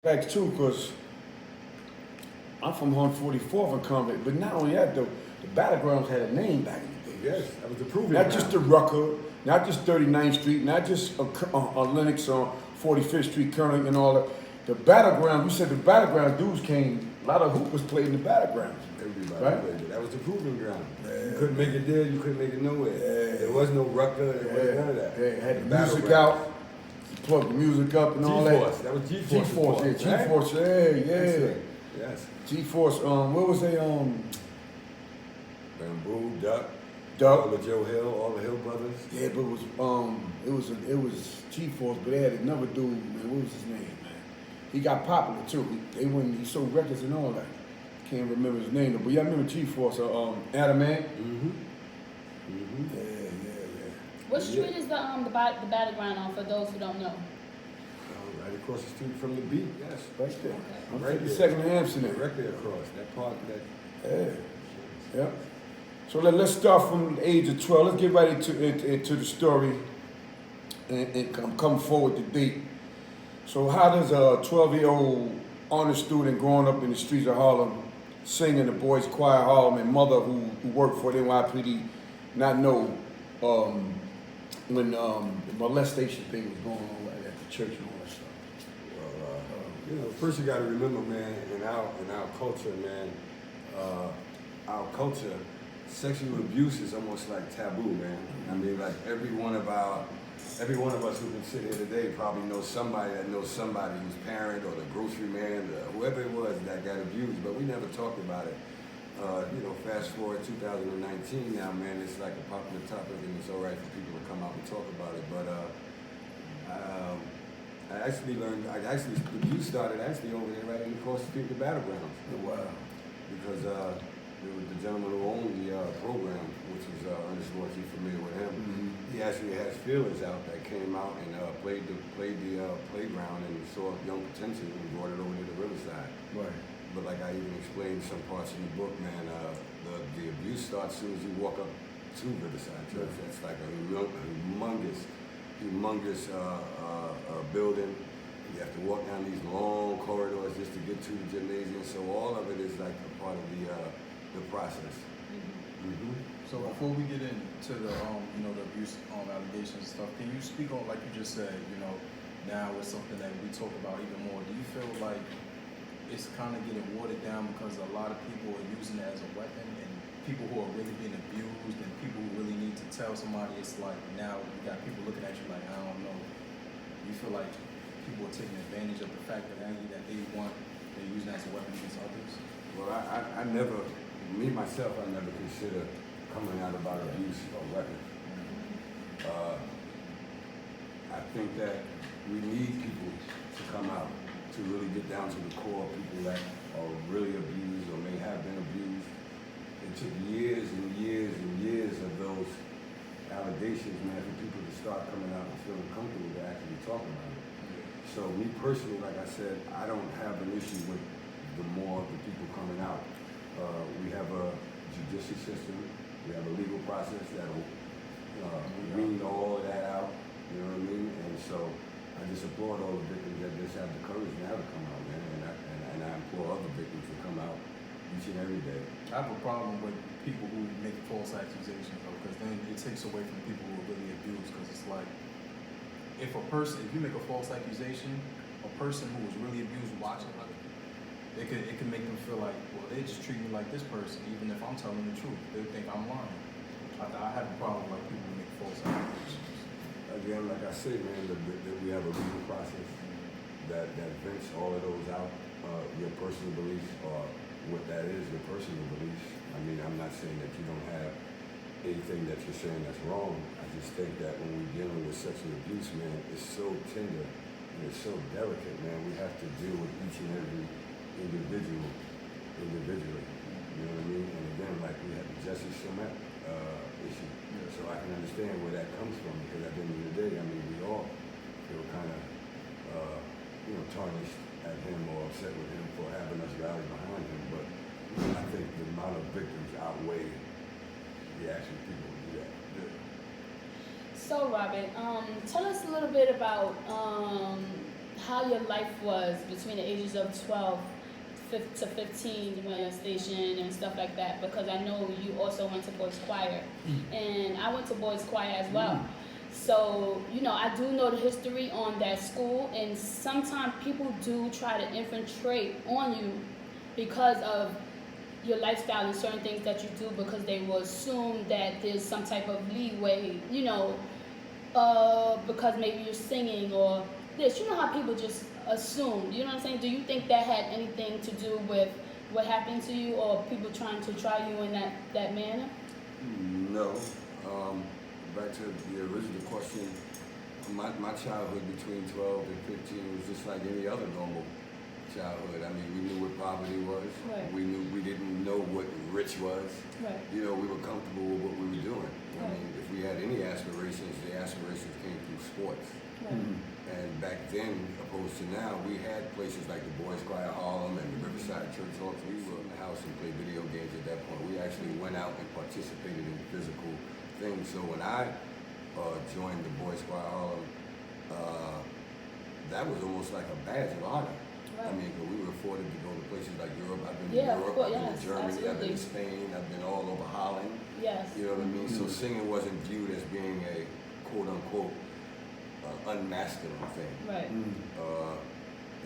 Facts too, because I'm from 144th and Convict, but not only that, the Battlegrounds had a name back in the day. Yes, that was the proving Not ground. just the Rucker, not just 39th Street, not just Lenox on 45th Street, Colonel, and all that. The Battleground, you said the Battleground dudes came, a lot of hoopers played in the Battlegrounds. Everybody Right? played it. That was the proving ground. You couldn't make it there, you couldn't make it nowhere. There was no Rucker, there was none of that. They had the music Battleground. out, plugged the music up and all that. G-Force, that was G-Force. G-Force, yeah, right? G-Force, yeah. Excellent. Yes. G-Force, what was they, Bamboo, Duck, Duck. all the Joe Hill, all the Hill brothers. Yeah, but it was G-Force, but they had another dude, man, what was his name, man? He got popular too. He sold records and all that. Can't remember his name, but y'all remember G-Force, Adamant? Mm-hmm. Mm-hmm. Yeah. What street is the battleground on for those who don't know? Right across the street from the beat, yes. Right there. I'm Right there. 52nd and Amsterdam. Directly across, that part, that. Yeah. So let's start from the age of 12. Let's get right into the story and come forward to date. So how does a 12-year-old honor student growing up in the streets of Harlem, singing the boys' choir Harlem, and mother who worked for the NYPD not know when the molestation thing was going on right at the church and all that stuff? Well, first you got to remember, man, in our culture, man, our culture, sexual abuse is almost like taboo, man. I mean, like every one of us who can sit here today probably knows somebody that knows somebody whose parent or the grocery man, whoever it was that got abused, but we never talked about it. Fast forward 2019 now, man, it's like a popular topic and it's all right for people to come out and talk about it. But the abuse started actually over there right across the street, the Battlegrounds. Oh, wow. Because there was the gentleman who owned the program, which was Ernest Lorch, you familiar with him. Mm-hmm. He actually has feelers out that came out and played the playground and saw young potential and brought it over to the Riverside. Right. But like I even explained some parts in the book, man, the abuse starts as soon as you walk up to Riverside Church. That's like a humongous building. You have to walk down these long corridors just to get to the gymnasium. So all of it is like a part of the process. Mm-hmm. So before we get into the the abuse allegations and stuff, can you speak on, like you just said, now it's something that we talk about even more. Do you feel like it's kind of getting watered down because a lot of people are using it as a weapon, and people who are really being abused and people who really need to tell somebody, it's like now you got people looking at you like, I don't know. You feel like people are taking advantage of the fact that they're using it as a weapon against others? Well, I never, me myself, I never consider coming out about abuse a weapon. I think that we need people to come out to really get down to the core of people that are really abused or may have been abused. It took years and years and years of those allegations, man, for people to start coming out and feeling comfortable to actually talk about it. So me personally, like I said, I don't have an issue with the more of the people coming out. We have a judicial system, we have a legal process that'll wean all of that out, you know what I mean? And so I just applaud all the victims that just have the courage now to come out, man, and I implore other victims to come out each and every day. I have a problem with people who make false accusations, though, because then it takes away from people who are really abused. Because it's like, if you make a false accusation, a person who was really abused watching other people, it can make them feel like, well, they just treat me like this person, even if I'm telling the truth. They think I'm lying. I have a problem with people who make false accusations. Again, like I say, man, that we have a legal process that vents all of those out. Your personal beliefs or what that is, your personal beliefs. I mean, I'm not saying that you don't have anything that you're saying that's wrong. I just think that when we're dealing with sexual abuse, man, it's so tender and it's so delicate, man. We have to deal with each and every individual individually. You know what I mean? And again, like we had the Jesse Smollett issue. Yeah. So I can understand where that comes from, because at the end of the day, I mean, we all feel kind of, tarnished at him or upset with him for having us rally behind him. But I think the amount of victims outweigh the actual people who do that. So, Robert, tell us a little bit about how your life was between the ages of 12 to 15 when you're station and stuff like that, because I know you also went to boys choir, and I went to boys choir as well. So, you know, I do know the history on that school, and sometimes people do try to infiltrate on you because of your lifestyle and certain things that you do, because they will assume that there's some type of leeway, you know, because maybe you're singing or this. You know how people just assume, you know what I'm saying? Do you think that had anything to do with what happened to you, or people trying to try you in that manner? No. Back to the original question, my childhood between 12 and 15 was just like any other normal childhood. I mean, we knew what poverty was. Right. We didn't know what rich was. Right. You know, we were comfortable with what we were doing. I Right. mean, if we had any aspirations, the aspirations came through sports. Right. And back then, opposed to now, we had places like the Boys Choir Harlem and the Riverside Church Hawks. We were in the house and played video games at that point. We actually went out and participated in physical things. So when I joined the Boys Choir Harlem, that was almost like a badge of honor. I Right. mean, 'cause we were afforded to go to places like Europe. I've been Yeah, to of Europe, course, I've been yes, to Germany, I've been absolutely. to Spain, I've been all over Holland. Yes. You know what I mean? So singing wasn't viewed as being a quote unquote unmasculine thing. Right.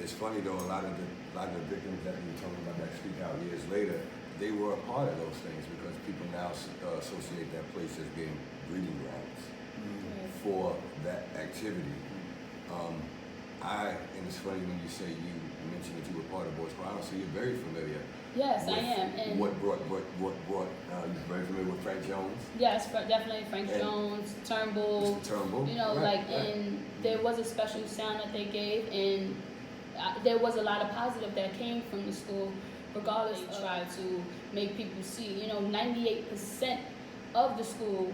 It's funny though, a lot of the victims that we were talking about that speak out years later, they were a part of those things because people now associate that place as being breeding grounds for that activity. And it's funny when you say you mentioned that you were part of Boys Choir, so you're very familiar. Yes, I with am. And what brought, you're very familiar with Frank Jones? yes, definitely Frank And Jones, Turnbull. Mr. Turnbull. You know, Right, like, right. and there was a special sound that they gave, and there was a lot of positive that came from the school, regardless. They tried to make people see, you know, 98% of the school,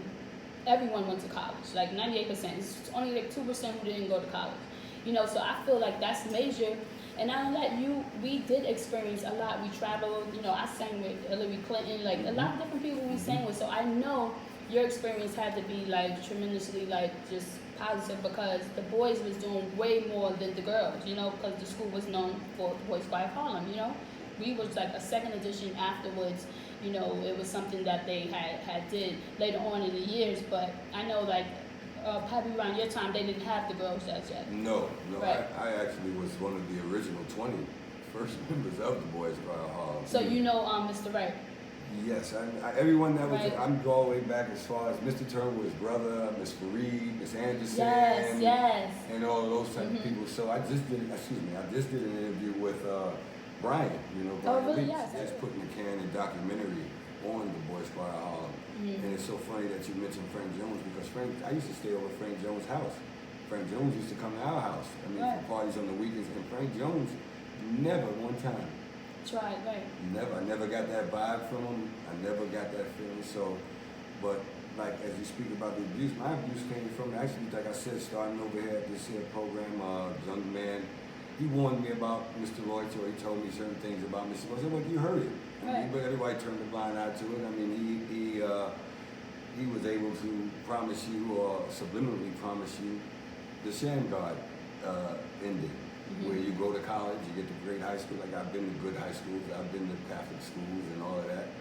everyone went to college, like 98%. It's only like 2% who didn't go to college. You know, so I feel like that's major. And I know that we did experience a lot. We traveled, you know, I sang with Hillary Clinton, like a lot of different people we sang with. So I know your experience had to be like tremendously like just positive, because the boys was doing way more than the girls, you know, because the school was known for Boys Choir Harlem, you know. We was like a second edition afterwards, you know, it was something that they had did later on in the years, but I know like probably around your time they didn't have the girls as yet. No, Right. I actually was one of the original 20 first members of the Boys Choir Harlem. So you know Mr. Wright. Yes, everyone that was, Right. I'm all the way back as far as Mr. Turnbull's brother, Miss Fareed, Miss Anderson, Yes. and all of those type of people. So I just did an interview with Brian, you know, Brian really? Leach, Yes. just putting a Canon documentary on the Boys Choir Harlem. And it's so funny that you mentioned Frank Jones, because I used to stay over at Frank Jones' house. Frank Jones used to come to our house, Right. for parties on the weekends, and Frank Jones never one time. Right. I never got that vibe from him. I never got that feeling. So, but like as you speak about the abuse, my abuse came from actually, like I said, starting over here at this here program. Young man, he warned me about Mr. Lorch, or he told me certain things about Mr. Lorch. Well, you heard it. I mean, Right. but everybody turned a blind eye to it. I mean, he was able to promise you or subliminally promise you the sham guard ending. Where you go to college, you get to great high school. Like I've been to good high schools, I've been to Catholic schools and all of that.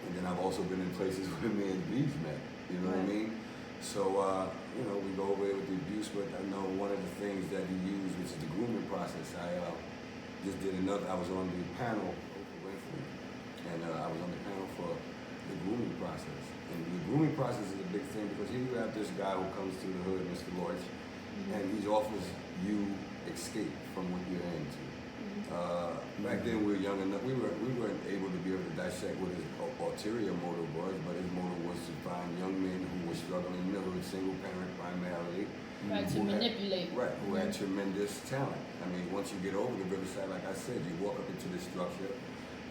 And then I've also been in places where me and B's met, you know what I Right. mean? So, you know, we go over there with the abuse, but I know one of the things that he used, which is the grooming process. I was on the panel, Oprah Winfrey, and I was on the panel for the grooming process. And the grooming process is a big thing because here you have this guy who comes to the hood, Mr. Lorch, and he offers you escape from what you're into. Back then we were young enough, we weren't able to be able to dissect what his ulterior motive was, but his motive was to find young men who were struggling in the hood, single parent primarily. Right, to who had- manipulate. Right, who had tremendous talent. I mean, once you get over the Riverside, like I said, you walk up into the structure,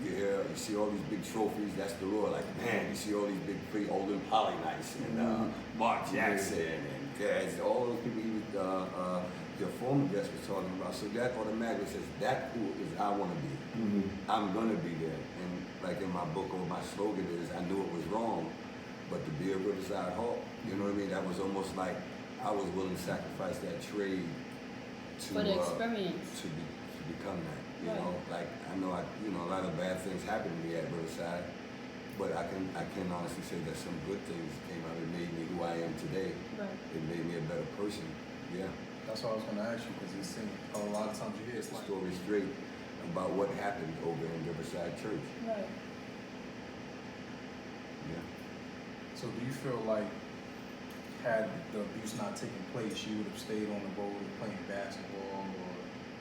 you see all these big trophies, that's the lure. Like, man, you see all these big Olin Polynice and Mark Jackson and all those people your former guest was talking about. So that automatically says, that who is I want to be. I'm going to be there. And like in my book, or my slogan is, I knew it was wrong, but to be a Riverside Hawk, you know what I mean? That was almost like I was willing to sacrifice that trade to For the experience. to become that. You Right. know, like a lot of bad things happened to me at Riverside, but I can honestly say that some good things came out. It made me who I am today. Right. It made me a better person. Yeah. That's what I was going to ask you, because it seems a lot of times you hear it's The like, story straight about what happened over in Riverside Church. Right. Yeah. so do you feel like had the abuse not taken place, you would have stayed on the road and playing basketball, or,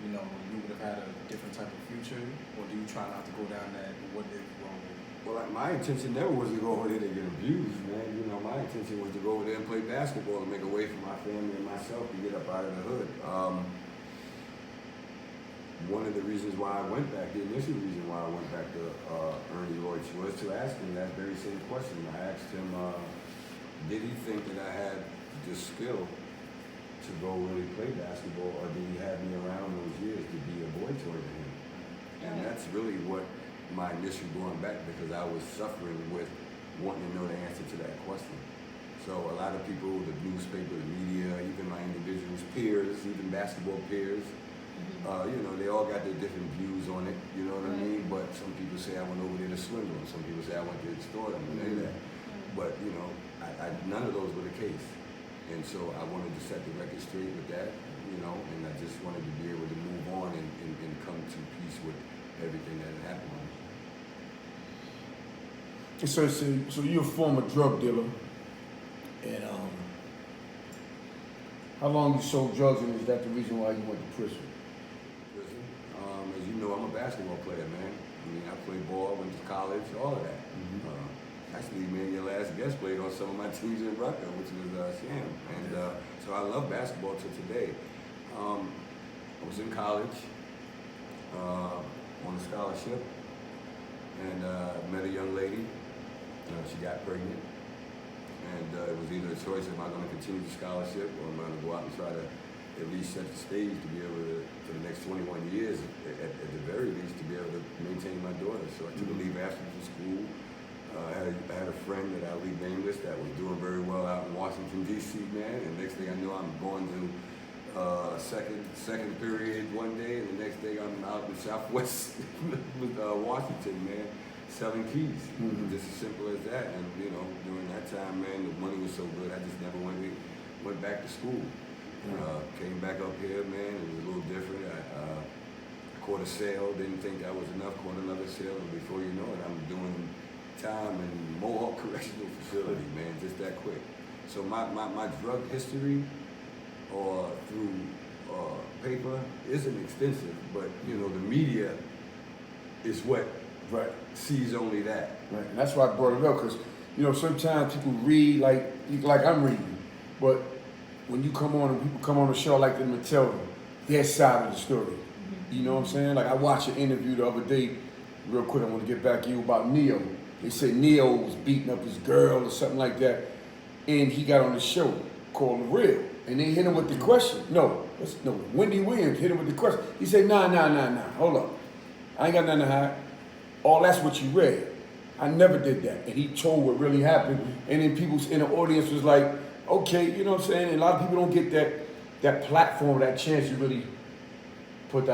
you know, you would have had a different type of future? Or do you try not to go down that what if road? Well, my intention never was to go over there to get abused, man. You know, my intention was to go over there and play basketball and make a way for my family and myself to get up out of the hood. One of the reasons why I went back, the initial reason why I went back to Ernest Lorch was to ask him that very same question. I asked him, did he think that I had the skill to go really play basketball, or did he have me around those years to be a boy toy to him? And that's really what my initial going back, because I was suffering with wanting to know the answer to that question. So a lot of people, the newspaper, the media, even my individuals, peers, even basketball peers, you know, they all got their different views on it, you know what I mean? But some people say I went over there to swindle, and some people say I went to extort them, and they that. But, you know, none of those were the case. And so I wanted to set the record straight with that, you know, and I just wanted to be able to move on and come to peace with everything that had happened. So you're a former drug dealer, and how long you sold drugs, and is that the reason why you went to prison? Prison. As you know, I'm a basketball player, man. I mean, I played ball, went to college, all of that. Actually, man, your last guest played on some of my teams in Rucker, which was Sham. And so I love basketball to today. I was in college on a scholarship, and met a young lady. She got pregnant, and it was either a choice: am I going to continue the scholarship, or am I going to go out and try to at least set the stage to be able to, for the next 21 years, at the very least, to be able to maintain my daughter. So I took a leave after school. I had a friend that I'll leave nameless that was doing very well out in Washington, D.C., man. And next thing I know, I'm going to second period one day, and the next day I'm out in Southwest with Washington, man, selling keys. Just as simple as that. And, you know, during that time, man, the money was so good, I just never went back to school. Came back up here, man. It was a little different. I caught a sale, didn't think that was enough, caught another sale, and before you know it, I'm doing time in Mohawk Correctional Facility, man, just that quick. So my drug history, or through paper, isn't extensive, but, you know, the media is what sees only that. Right, and that's why I brought it up, because, you know, sometimes people read like I'm reading, but when you come on and people come on the show, I like them to tell their side of the story. You know what I'm saying? Like, I watched an interview the other day, real quick, I want to get back to you, about Neo. They said Neo was beating up his girl or something like that, and he got on the show called The Real, and they hit him with the question. No, Wendy Williams hit him with the question. He said, nah, hold up. I ain't got nothing to hide. Oh, that's what you read. I never did that. And he told what really happened, and then people in the audience was like, okay, you know what I'm saying? And a lot of people don't get that platform, that chance to really put that